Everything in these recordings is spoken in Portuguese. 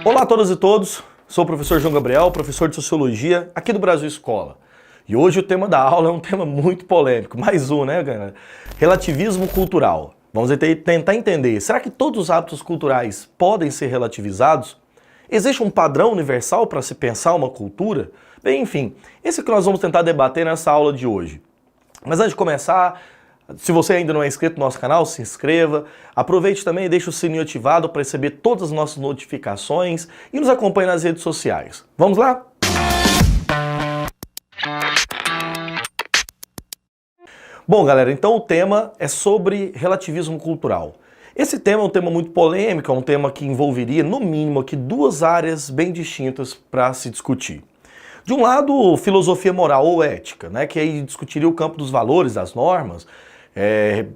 Olá a todas e todos, sou o professor João Gabriel, professor de Sociologia aqui do Brasil Escola. E hoje o tema da aula é um tema muito polêmico, mais um, né, galera? Relativismo cultural. Vamos tentar entender, será que todos os hábitos culturais podem ser relativizados? Existe um padrão universal para se pensar uma cultura? Bem, enfim, esse é o que nós vamos tentar debater nessa aula de hoje. Mas antes de começar, se você ainda não é inscrito no nosso canal, se inscreva. Aproveite também e deixe o sininho ativado para receber todas as nossas notificações e nos acompanhe nas redes sociais. Vamos lá? Bom, galera, então o tema é sobre relativismo cultural. Esse tema é um tema muito polêmico, é um tema que envolveria, no mínimo, aqui duas áreas bem distintas para se discutir. De um lado, filosofia moral ou ética, né, que aí discutiria o campo dos valores, das normas,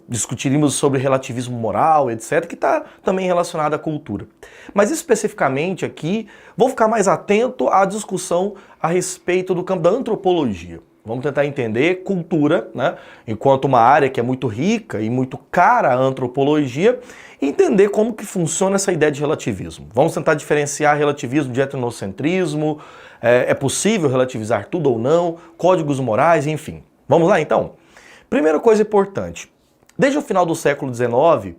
discutiríamos sobre relativismo moral, etc., que está também relacionado à cultura. Mas especificamente aqui, vou ficar mais atento à discussão a respeito do campo da antropologia. Vamos tentar entender cultura, né, enquanto uma área que é muito rica e muito cara à antropologia, e entender como que funciona essa ideia de relativismo. Vamos tentar diferenciar relativismo de etnocentrismo, é possível relativizar tudo ou não, códigos morais, enfim. Vamos lá então? Primeira coisa importante, desde o final do século XIX,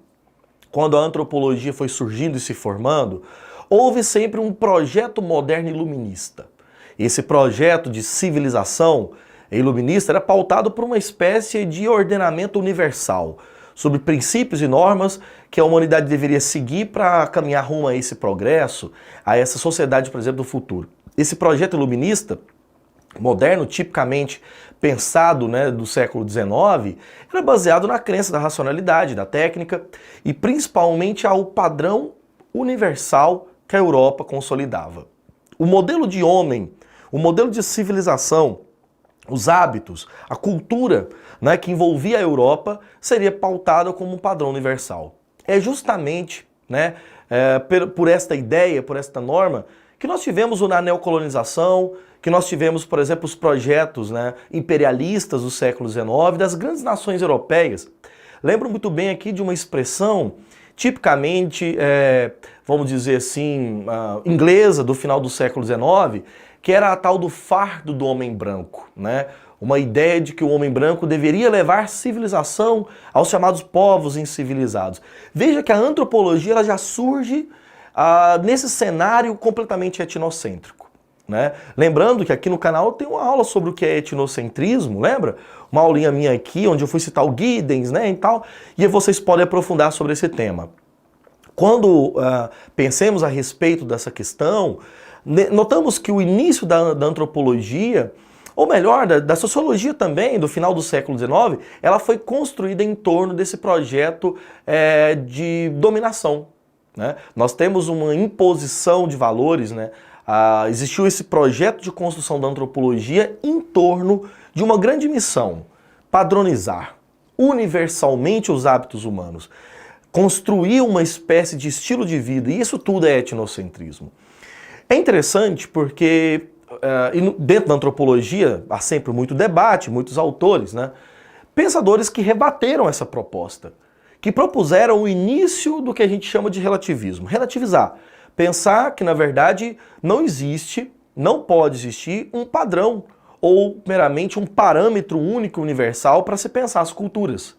quando a antropologia foi surgindo e se formando, houve sempre um projeto moderno iluminista. Esse projeto de civilização iluminista era pautado por uma espécie de ordenamento universal, sobre princípios e normas que a humanidade deveria seguir para caminhar rumo a esse progresso, a essa sociedade, por exemplo, do futuro. Esse projeto iluminista moderno, tipicamente pensado, né, do século XIX, era baseado na crença da racionalidade, da técnica e principalmente ao padrão universal que a Europa consolidava. O modelo de homem, o modelo de civilização, os hábitos, a cultura, né, que envolvia a Europa seria pautada como um padrão universal. É justamente, né, por esta ideia, por esta norma, que nós tivemos na neocolonização, que nós tivemos, por exemplo, os projetos, né, imperialistas do século XIX, das grandes nações europeias. Lembro muito bem aqui de uma expressão tipicamente, vamos dizer assim, inglesa do final do século XIX, que era a tal do fardo do homem branco, né? Uma ideia de que o homem branco deveria levar civilização aos chamados povos incivilizados. Veja que a antropologia ela já surge nesse cenário completamente etnocêntrico, né? Lembrando que aqui no canal tem uma aula sobre o que é etnocentrismo, lembra? Uma aulinha minha aqui, onde eu fui citar o Giddens, né, e tal, e vocês podem aprofundar sobre esse tema. Quando pensemos a respeito dessa questão, notamos que o início da antropologia, ou melhor, da sociologia também, do final do século XIX, ela foi construída em torno desse projeto de dominação, né? Nós temos uma imposição de valores, né? Existiu esse projeto de construção da antropologia em torno de uma grande missão: padronizar universalmente os hábitos humanos, construir uma espécie de estilo de vida, e isso tudo é etnocentrismo. É interessante porque dentro da antropologia há sempre muito debate, muitos autores, né? Pensadores que rebateram essa proposta, que propuseram o início do que a gente chama de relativismo. Relativizar. Pensar que, na verdade, não existe, não pode existir um padrão ou meramente um parâmetro único universal para se pensar as culturas.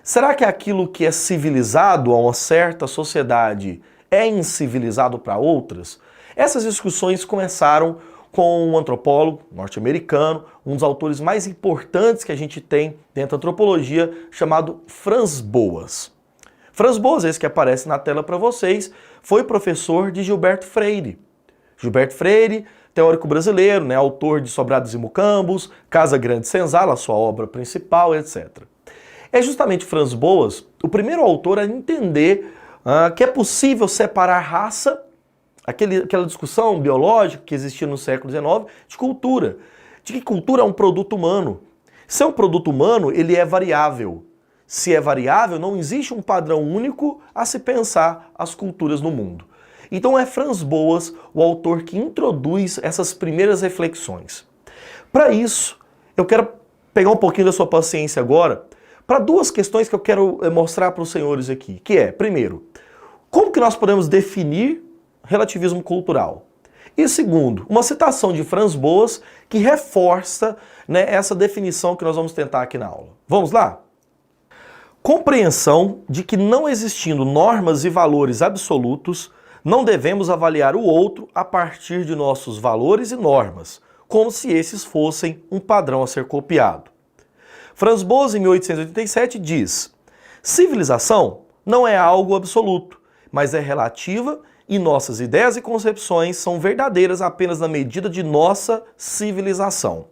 Será que aquilo que é civilizado a uma certa sociedade é incivilizado para outras? Essas discussões começaram com um antropólogo norte-americano, um dos autores mais importantes que a gente tem dentro da antropologia, chamado Franz Boas. Franz Boas, esse que aparece na tela para vocês, foi professor de Gilberto Freire. Gilberto Freire, teórico brasileiro, né, autor de Sobrados e Mucambos, Casa Grande e Senzala, sua obra principal, etc. É justamente Franz Boas o primeiro autor a entender que é possível separar raça, aquela discussão biológica que existia no século XIX, de cultura. De que cultura é um produto humano. Se é um produto humano, ele é variável. Se é variável, não existe um padrão único a se pensar as culturas no mundo. Então é Franz Boas o autor que introduz essas primeiras reflexões. Para isso, eu quero pegar um pouquinho da sua paciência agora para duas questões que eu quero mostrar para os senhores aqui, que é, primeiro, como que nós podemos definir relativismo cultural. E segundo, uma citação de Franz Boas que reforça, né, essa definição que nós vamos tentar aqui na aula. Vamos lá? Compreensão de que não existindo normas e valores absolutos, não devemos avaliar o outro a partir de nossos valores e normas, como se esses fossem um padrão a ser copiado. Franz Boas, em 1887, diz: civilização não é algo absoluto, mas é relativa e nossas ideias e concepções são verdadeiras apenas na medida de nossa civilização.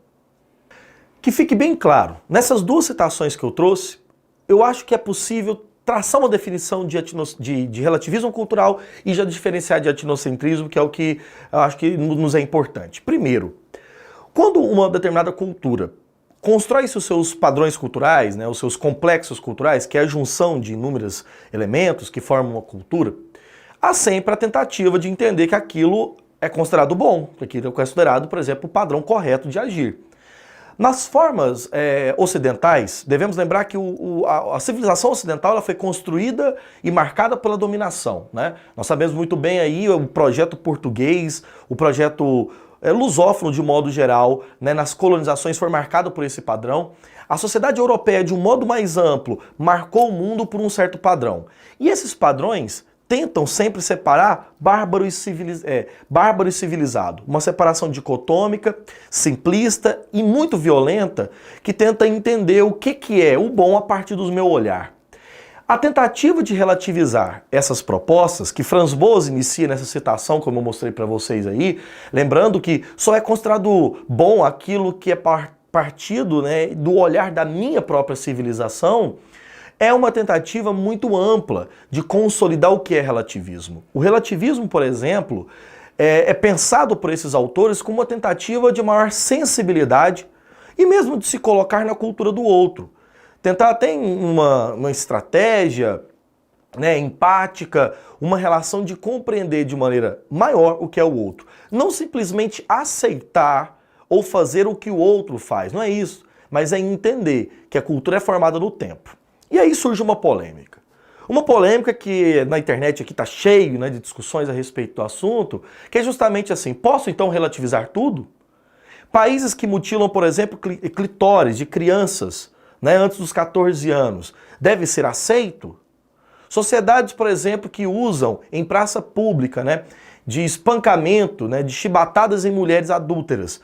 Que fique bem claro, nessas duas citações que eu trouxe, eu acho que é possível traçar uma definição de relativismo cultural e já diferenciar de etnocentrismo, que é o que eu acho que nos é importante. Primeiro, quando uma determinada cultura constrói os seus padrões culturais, né, os seus complexos culturais, que é a junção de inúmeros elementos que formam uma cultura, há sempre a tentativa de entender que aquilo é considerado bom, que aquilo é considerado, por exemplo, o padrão correto de agir. Nas formas ocidentais, devemos lembrar que a civilização ocidental ela foi construída e marcada pela dominação, né? Nós sabemos muito bem aí o projeto português, o projeto lusófono de modo geral, né, nas colonizações foi marcado por esse padrão. A sociedade europeia, de um modo mais amplo, marcou o mundo por um certo padrão. E esses padrões tentam sempre separar bárbaro e civilizado. Uma separação dicotômica, simplista e muito violenta, que tenta entender o que é o bom a partir do meu olhar. A tentativa de relativizar essas propostas, que Franz Boas inicia nessa citação, como eu mostrei para vocês aí, lembrando que só é considerado bom aquilo que é partido, né, do olhar da minha própria civilização, é uma tentativa muito ampla de consolidar o que é relativismo. O relativismo, por exemplo, é pensado por esses autores como uma tentativa de maior sensibilidade e mesmo de se colocar na cultura do outro. Tentar ter uma estratégia, né, empática, uma relação de compreender de maneira maior o que é o outro. Não simplesmente aceitar ou fazer o que o outro faz, não é isso, mas é entender que a cultura é formada no tempo. E aí surge uma polêmica. Uma polêmica que na internet aqui está cheio, né, de discussões a respeito do assunto, que é justamente assim: posso então relativizar tudo? Países que mutilam, por exemplo, clitóris de crianças, né, antes dos 14 anos, deve ser aceito? Sociedades, por exemplo, que usam em praça pública, né, de espancamento, né, de chibatadas em mulheres adúlteras,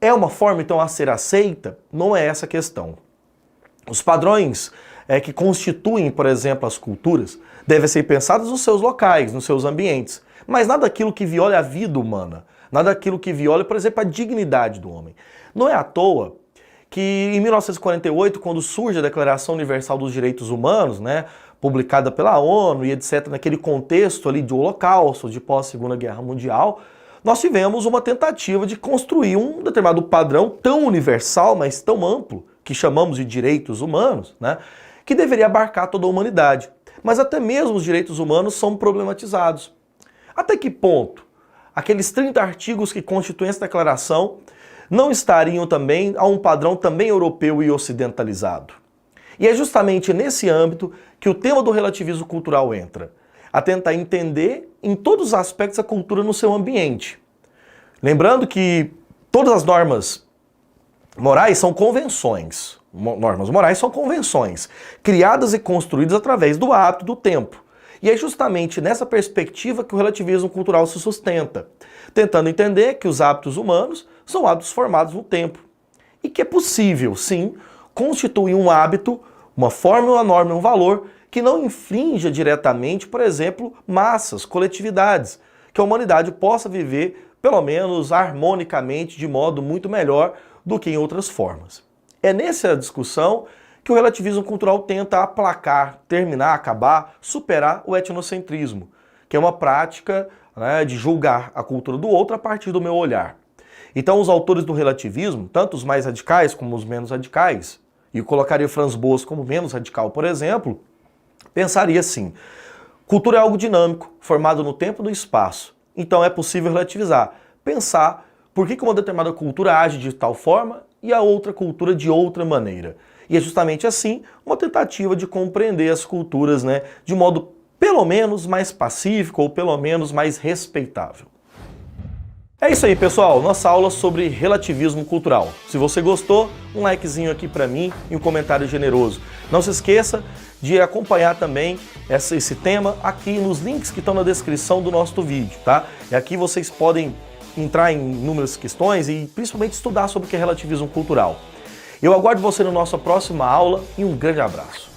é uma forma então a ser aceita? Não é essa a questão. Os padrões que constituem, por exemplo, as culturas, devem ser pensados nos seus locais, nos seus ambientes, mas nada daquilo que viole a vida humana, nada daquilo que viole, por exemplo, a dignidade do homem. Não é à toa que em 1948, quando surge a Declaração Universal dos Direitos Humanos, né, publicada pela ONU e etc., naquele contexto ali de holocausto, de pós-Segunda Guerra Mundial, nós tivemos uma tentativa de construir um determinado padrão tão universal, mas tão amplo, que chamamos de direitos humanos, né, que deveria abarcar toda a humanidade. Mas até mesmo os direitos humanos são problematizados. Até que ponto aqueles 30 artigos que constituem essa declaração não estariam também a um padrão também europeu e ocidentalizado? E é justamente nesse âmbito que o tema do relativismo cultural entra, a tentar entender em todos os aspectos a cultura no seu ambiente. Lembrando que todas as normas morais são convenções. Normas morais são convenções, criadas e construídas através do hábito do tempo. E é justamente nessa perspectiva que o relativismo cultural se sustenta, tentando entender que os hábitos humanos são hábitos formados no tempo. E que é possível, sim, constituir um hábito, uma forma, uma norma, um valor que não infrinja diretamente, por exemplo, massas, coletividades, que a humanidade possa viver, pelo menos harmonicamente, de modo muito melhor do que em outras formas. É nessa discussão que o relativismo cultural tenta aplacar, terminar, acabar, superar o etnocentrismo, que é uma prática, né, de julgar a cultura do outro a partir do meu olhar. Então os autores do relativismo, tanto os mais radicais como os menos radicais, e eu colocaria Franz Boas como menos radical, por exemplo, pensaria assim: cultura é algo dinâmico, formado no tempo e no espaço. Então é possível relativizar, pensar por que uma determinada cultura age de tal forma e a outra cultura de outra maneira. E é justamente assim uma tentativa de compreender as culturas, né, de modo pelo menos mais pacífico ou pelo menos mais respeitável. É isso aí, pessoal, nossa aula sobre relativismo cultural. Se você gostou, um likezinho aqui pra mim e um comentário generoso. Não se esqueça de acompanhar também esse tema aqui nos links que estão na descrição do nosso vídeo, tá? E aqui vocês podem entrar em inúmeras questões e principalmente estudar sobre o que é relativismo cultural. Eu aguardo você na nossa próxima aula e um grande abraço.